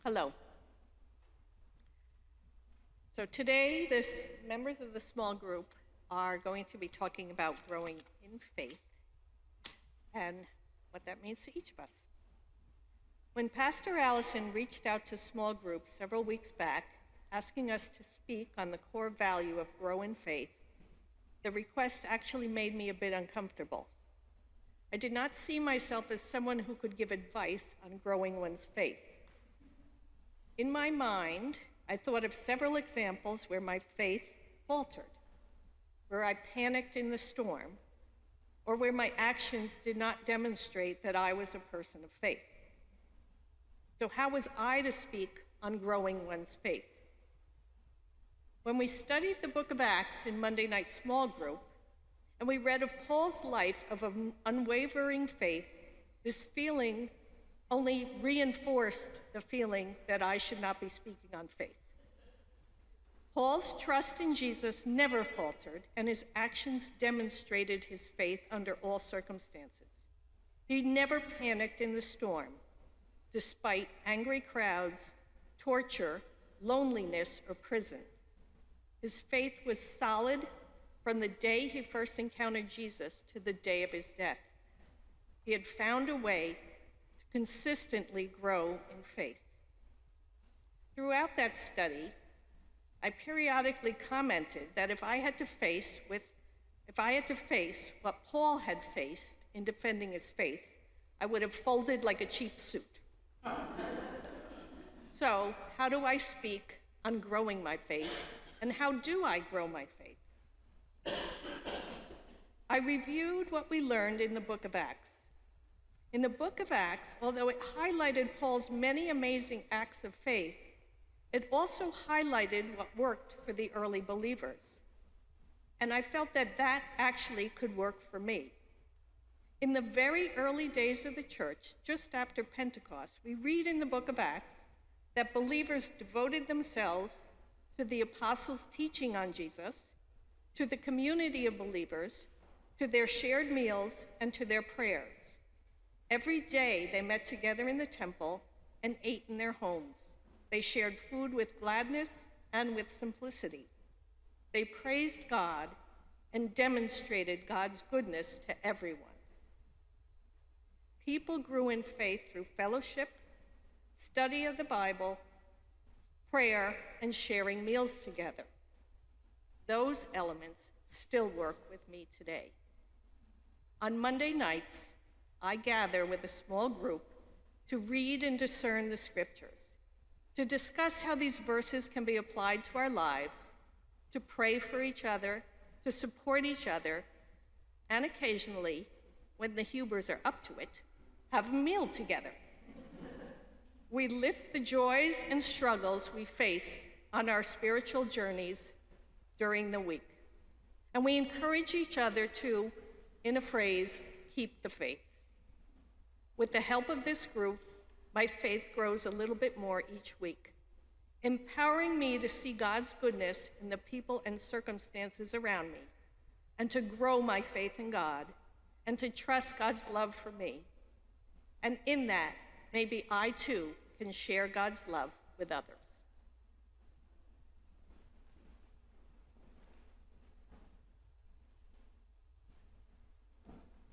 Hello. So today, members of the small group are going to be talking about growing in faith and what that means to each of us. When Pastor Allison reached out to small groups several weeks back, asking us to speak on the core value of grow in faith, the request actually made me a bit uncomfortable. I did not see myself as someone who could give advice on growing one's faith. In my mind, I thought of several examples where my faith faltered, where I panicked in the storm, or where my actions did not demonstrate that I was a person of faith. So how was I to speak on growing one's faith? When we studied the book of Acts in Monday night small group, and we read of Paul's life of an unwavering faith, this feeling only reinforced the feeling that I should not be speaking on faith. Paul's trust in Jesus never faltered, and his actions demonstrated his faith under all circumstances. He never panicked in the storm, despite angry crowds, torture, loneliness, or prison. His faith was solid from the day he first encountered Jesus to the day of his death. He had found a way to consistently grow in faith. Throughout that study, I periodically commented that if I had to face what Paul had faced in defending his faith, I would have folded like a cheap suit. So, how do I speak on growing my faith, and how do I grow my faith? I reviewed what we learned in the book of Acts. In the book of Acts, although it highlighted Paul's many amazing acts of faith, it also highlighted what worked for the early believers. And I felt that that actually could work for me. In the very early days of the church, just after Pentecost, we read in the book of Acts that believers devoted themselves to the apostles' teaching on Jesus, to the community of believers, to their shared meals, and to their prayers. Every day they met together in the temple and ate in their homes. They shared food with gladness and with simplicity. They praised God and demonstrated God's goodness to everyone. People grew in faith through fellowship, study of the Bible, prayer, and sharing meals together. Those elements still work with me today. On Monday nights, I gather with a small group to read and discern the scriptures, to discuss how these verses can be applied to our lives, to pray for each other, to support each other, and occasionally, when the Hubers are up to it, have a meal together. We lift the joys and struggles we face on our spiritual journeys during the week, and we encourage each other to, in a phrase, keep the faith. With the help of this group, my faith grows a little bit more each week, empowering me to see God's goodness in the people and circumstances around me, and to grow my faith in God, and to trust God's love for me. And in that, maybe I too can share God's love with others.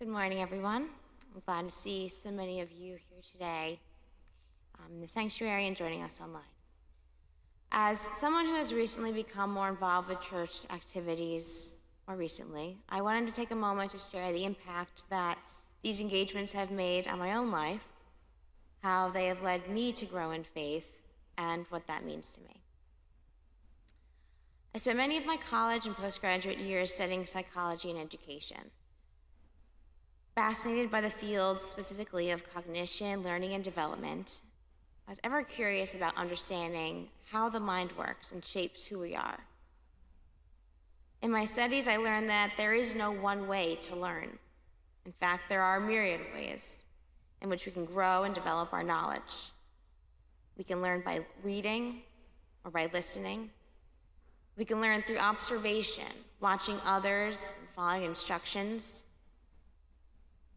Good morning, everyone. I'm glad to see so many of you here today in the sanctuary and joining us online. As someone who has recently become more involved with church activities more recently, I wanted to take a moment to share the impact that these engagements have made on my own life, how they have led me to grow in faith, and what that means to me. I spent many of my college and postgraduate years studying psychology and education. Fascinated by the field specifically of cognition, learning, and development, I was ever curious about understanding how the mind works and shapes who we are. In my studies, I learned that there is no one way to learn. In fact, there are a myriad of ways in which we can grow and develop our knowledge. We can learn by reading or by listening. We can learn through observation, watching others, and following instructions.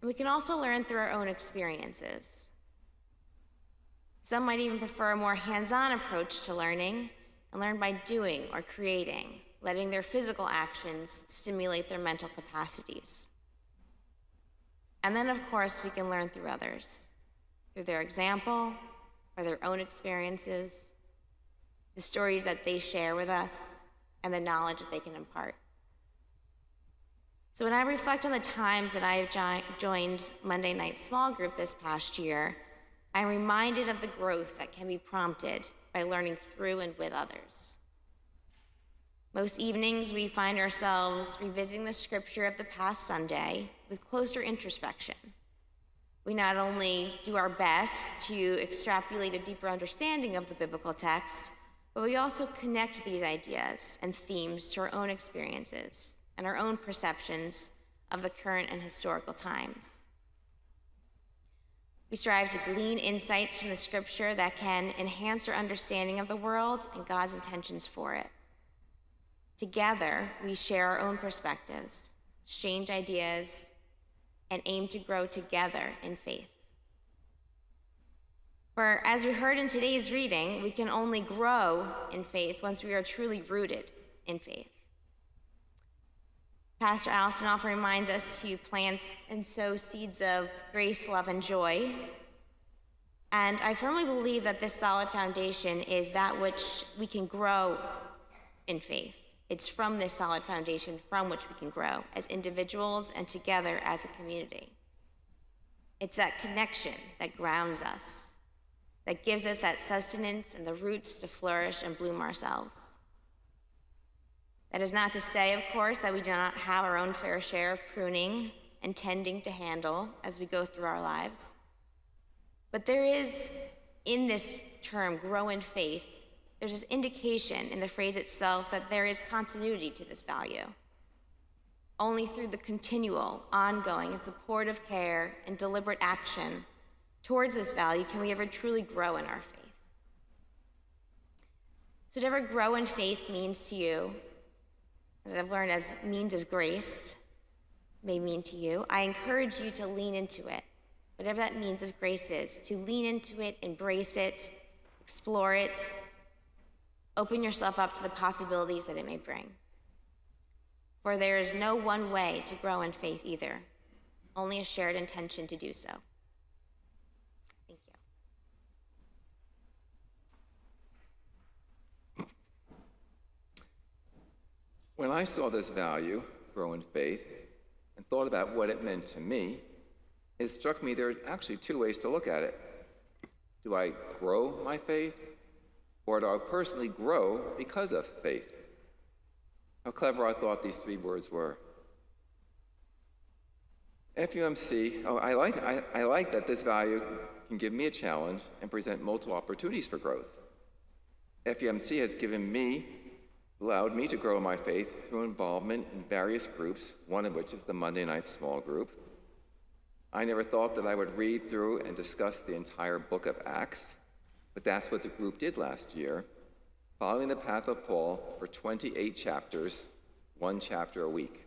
And we can also learn through our own experiences. Some might even prefer a more hands-on approach to learning and learn by doing or creating, letting their physical actions stimulate their mental capacities. And then, of course, we can learn through others, through their example or their own experiences, the stories that they share with us, and the knowledge that they can impart. So when I reflect on the times that I have joined Monday Night Small Group this past year, I'm reminded of the growth that can be prompted by learning through and with others. Most evenings, we find ourselves revisiting the scripture of the past Sunday with closer introspection. We not only do our best to extrapolate a deeper understanding of the biblical text, but we also connect these ideas and themes to our own experiences and our own perceptions of the current and historical times. We strive to glean insights from the scripture that can enhance our understanding of the world and God's intentions for it. Together, we share our own perspectives, exchange ideas, and aim to grow together in faith. For as we heard in today's reading, we can only grow in faith once we are truly rooted in faith. Pastor Allison often reminds us to plant and sow seeds of grace, love, and joy. And I firmly believe that this solid foundation is that which we can grow in faith. It's from this solid foundation from which we can grow as individuals and together as a community. It's that connection that grounds us, that gives us that sustenance and the roots to flourish and bloom ourselves. That is not to say, of course, that we do not have our own fair share of pruning and tending to handle as we go through our lives. But there is, in this term, grow in faith, there's this indication in the phrase itself that there is continuity to this value. Only through the continual, ongoing, and supportive care and deliberate action towards this value can we ever truly grow in our faith. So whatever grow in faith means to you, as I've learned as means of grace may mean to you, I encourage you to lean into it. Whatever that means of grace is, to lean into it, embrace it, explore it, open yourself up to the possibilities that it may bring. For there is no one way to grow in faith either, only a shared intention to do so. Thank you. When I saw this value, grow in faith, and thought about what it meant to me, it struck me there are actually two ways to look at it. Do I grow my faith, or do I personally grow because of faith? How clever I thought these three words were. FUMC, I like that this value can give me a challenge and present multiple opportunities for growth. FUMC has allowed me to grow my faith through involvement in various groups, one of which is the Monday Night Small Group. I never thought that I would read through and discuss the entire book of Acts, but that's what the group did last year, following the path of Paul for 28 chapters, one chapter a week.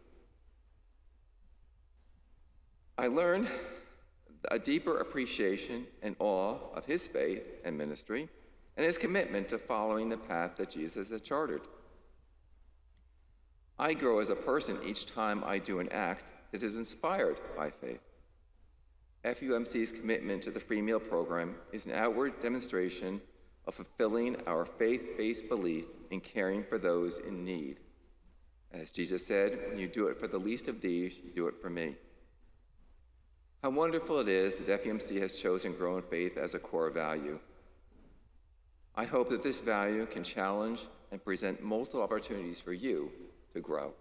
I learned a deeper appreciation and awe of his faith and ministry and his commitment to following the path that Jesus has chartered. I grow as a person each time I do an act that is inspired by faith. FUMC's commitment to the free meal program is an outward demonstration of fulfilling our faith-based belief in caring for those in need. As Jesus said, when you do it for the least of these, you do it for me. How wonderful it is that FUMC has chosen grow in faith as a core value. I hope that this value can challenge and present multiple opportunities for you to grow.